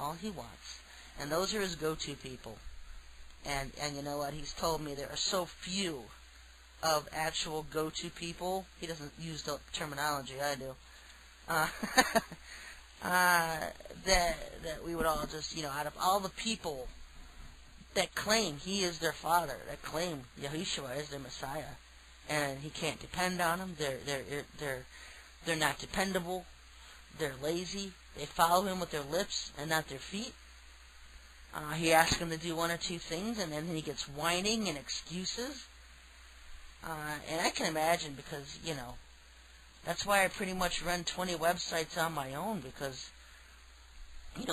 all he wants. And those are his go-to people. And you know what? He's told me there are so few of actual go-to people. He doesn't use the terminology I do. That we would all just, out of all the people that claim he is their father, that claim Yahushua is their Messiah, and he can't depend on him. They're not dependable. They're lazy. They follow him with their lips and not their feet. He asks them to do one or two things, and then he gets whining and excuses. And I can imagine because, that's why I pretty much run 20 websites on my own, because,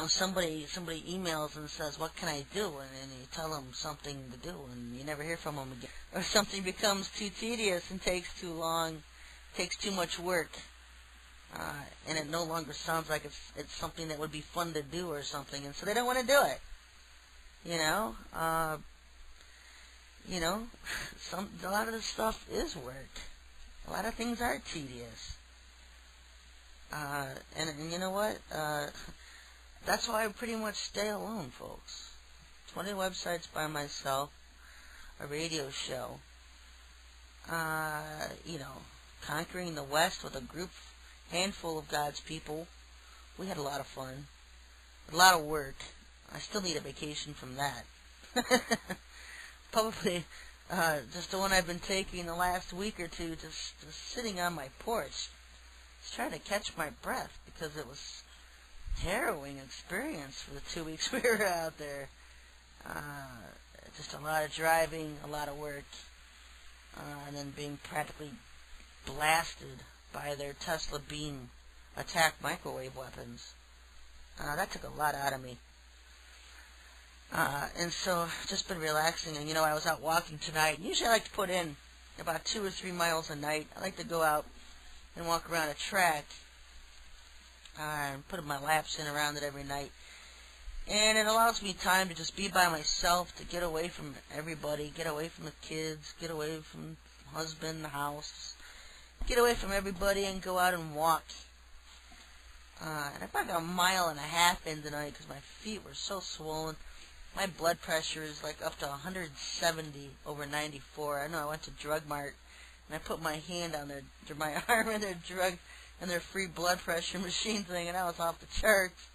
somebody emails and says, what can I do? And you tell them something to do, and you never hear from them again. Or something becomes too tedious and takes too long, takes too much work, and it no longer sounds like it's something that would be fun to do or something, and so they don't want to do it. A lot of this stuff is work. A lot of things are tedious. And you know what? That's why I pretty much stay alone, folks. 20 websites by myself, a radio show, conquering the West with a handful of God's people. We had a lot of fun. A lot of work. I still need a vacation from that. Probably just the one I've been taking the last week or two, just sitting on my porch, just trying to catch my breath, because it was a harrowing experience for the 2 weeks we were out there. Just a lot of driving, a lot of work, and then being practically blasted by their Tesla beam attack microwave weapons. That took a lot out of me. And so, just been relaxing, and I was out walking tonight. Usually I like to put in about 2 or 3 miles a night. I like to go out and walk around a track, and put my laps in around it every night. And it allows me time to just be by myself, to get away from everybody, get away from the kids, get away from husband, the house, get away from everybody and go out and walk. And I probably got 1.5 miles in tonight because my feet were so swollen. My blood pressure is like up to 170 over 94. I know I went to Drug Mart and I put my hand on my arm in their drug and their free blood pressure machine thing, and I was off the charts.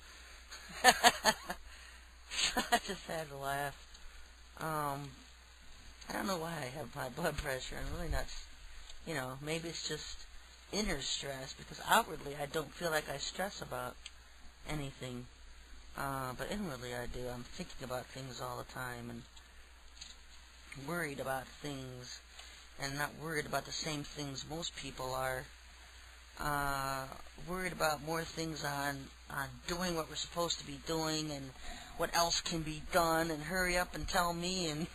So I just had to laugh. I don't know why I have high blood pressure. I'm really not, maybe it's just inner stress, because outwardly I don't feel like I stress about anything. But inwardly I do. I'm thinking about things all the time and worried about things, and not worried about the same things most people are. Worried about more things on doing what we're supposed to be doing and what else can be done, and hurry up and tell me, and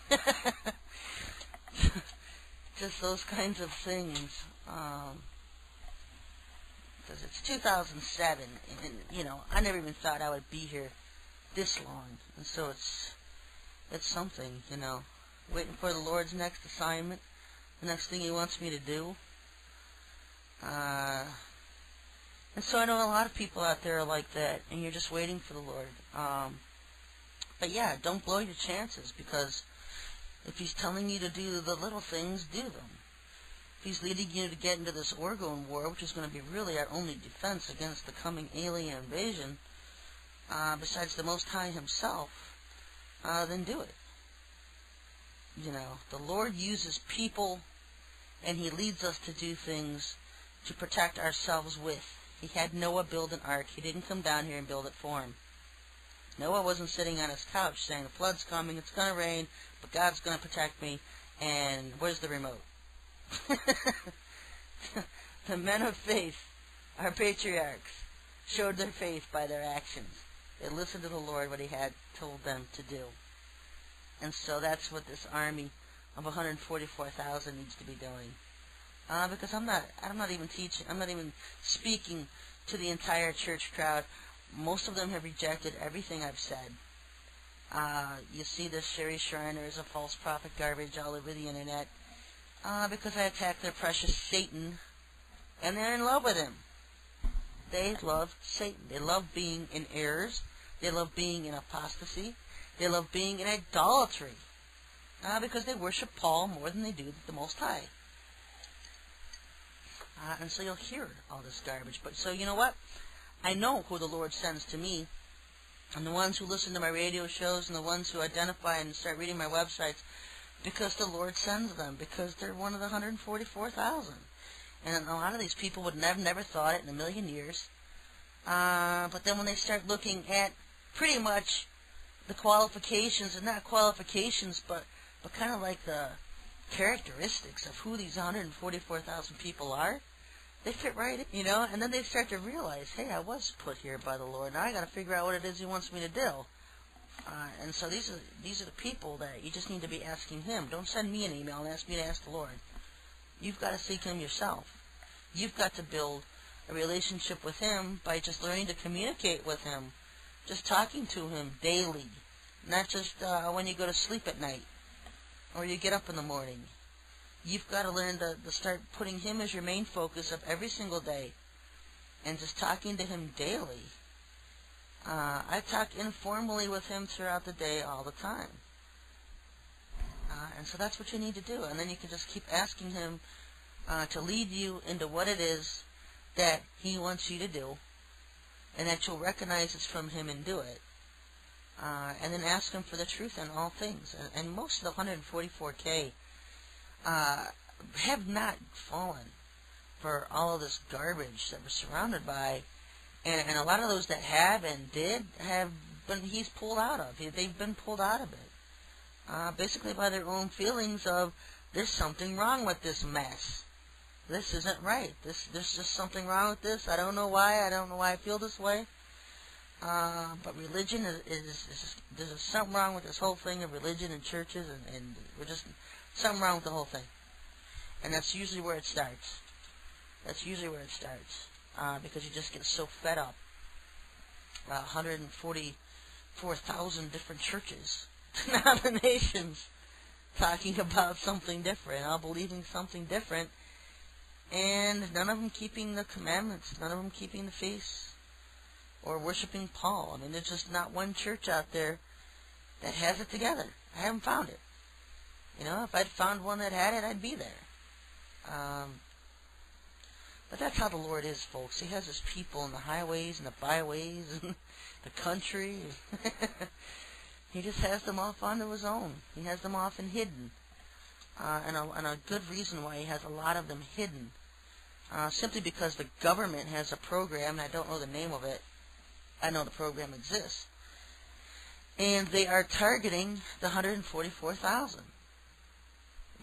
just those kinds of things. Because it's 2007, and I never even thought I would be here this long, and so it's something, waiting for the Lord's next assignment, the next thing He wants me to do. And so I know a lot of people out there are like that, and you're just waiting for the Lord. But yeah, don't blow your chances, because if He's telling you to do the little things, do them. If He's leading you to get into this Orgone war, which is going to be really our only defense against the coming alien invasion, besides the Most High Himself, then do it. The Lord uses people, and He leads us to do things to protect ourselves with. He had Noah build an ark. He didn't come down here and build it for him. Noah wasn't sitting on his couch saying, the flood's coming, it's going to rain, but God's going to protect me, and where's the remote? The men of faith, our patriarchs, showed their faith by their actions. They listened to the Lord, what He had told them to do. And so that's what this army of 144,000 needs to be doing. Because I'm not even teaching, I'm not even speaking to the entire church crowd. Most of them have rejected everything I've said. You see this Sherry Shriner is a false prophet garbage all over the internet, because I attack their precious Satan, and they're in love with him. They love Satan. They love being in errors. They love being in apostasy. They love being in idolatry. Because they worship Paul more than they do the Most High. And so you'll hear all this garbage. But so you know what? I know who the Lord sends to me. And the ones who listen to my radio shows and the ones who identify and start reading my websites, because the Lord sends them, because they're one of the 144,000. And a lot of these people would never thought it in a million years. But then when they start looking at pretty much the qualifications, and not qualifications, but kind of like the characteristics of who these 144,000 people are, they fit right in, you know, and then they start to realize, hey, I was put here by the Lord. Now I got to figure out what it is He wants me to do. And so these are the people that you just need to be asking Him. Don't send me an email and ask me to ask the Lord. You've got to seek Him yourself. You've got to build a relationship with Him by just learning to communicate with Him, just talking to Him daily, not just when you go to sleep at night or you get up in the morning. You've got to learn to start putting Him as your main focus of every single day and just talking to Him daily. I talk informally with Him throughout the day all the time. And so that's what you need to do. And then you can just keep asking Him to lead you into what it is that He wants you to do, and that you'll recognize it's from Him and do it. And then ask Him for the truth in all things. And most of the 144K have not fallen for all of this garbage that we're surrounded by. And a lot of those that have and did have been, He's pulled out of. They've been pulled out of it. Basically by their own feelings of, there's something wrong with this mess. This isn't right. There's just something wrong with this. I don't know why. I don't know why I feel this way. But religion there's something wrong with this whole thing of religion and churches, and we're just, something wrong with the whole thing. And that's usually where it starts. Because you just get so fed up. 144,000 different churches, denominations, talking about something different, all believing something different, and none of them keeping the commandments, none of them keeping the feasts, or worshiping Paul. I mean, there's just not one church out there that has it together. I haven't found it. You know, if I'd found one that had it, I'd be there. But that's how the Lord is, folks. He has His people in the highways and the byways and the country. He just has them off onto His own. He has them off and hidden. And a good reason why He has a lot of them hidden. Simply because the government has a program, and I don't know the name of it. I know the program exists. And they are targeting the 144,000.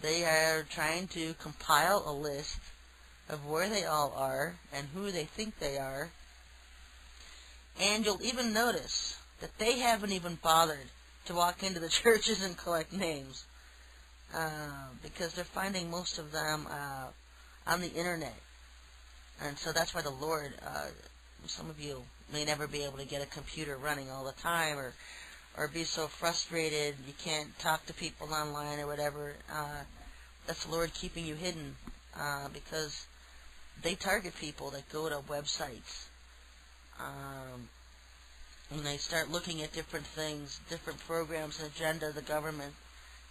They are trying to compile a list of where they all are and who they think they are. And you'll even notice that they haven't even bothered to walk into the churches and collect names, because they're finding most of them on the internet. And so that's why the Lord, some of you may never be able to get a computer running all the time, or be so frustrated you can't talk to people online or whatever. That's the Lord keeping you hidden, because they target people that go to websites. When they start looking at different things, different programs and agenda the government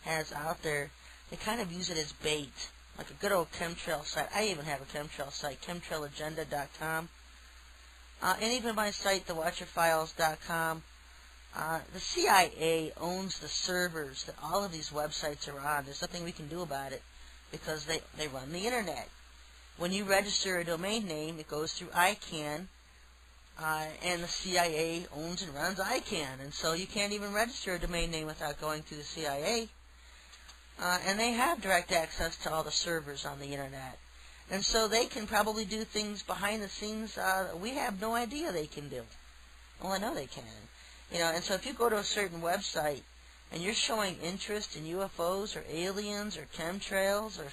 has out there, they kind of use it as bait, like a good old chemtrail site. I even have a chemtrail site, chemtrailagenda.com. And even my site, thewatcherfiles.com. The CIA owns the servers that all of these websites are on. There's nothing we can do about it, because they run the internet. When you register a domain name, it goes through ICANN, and the CIA owns and runs ICANN, and so you can't even register a domain name without going through the CIA. And they have direct access to all the servers on the internet. And so they can probably do things behind the scenes we have no idea they can do. Well, I know they can. You know, and so if you go to a certain website and you're showing interest in UFOs or aliens or chemtrails or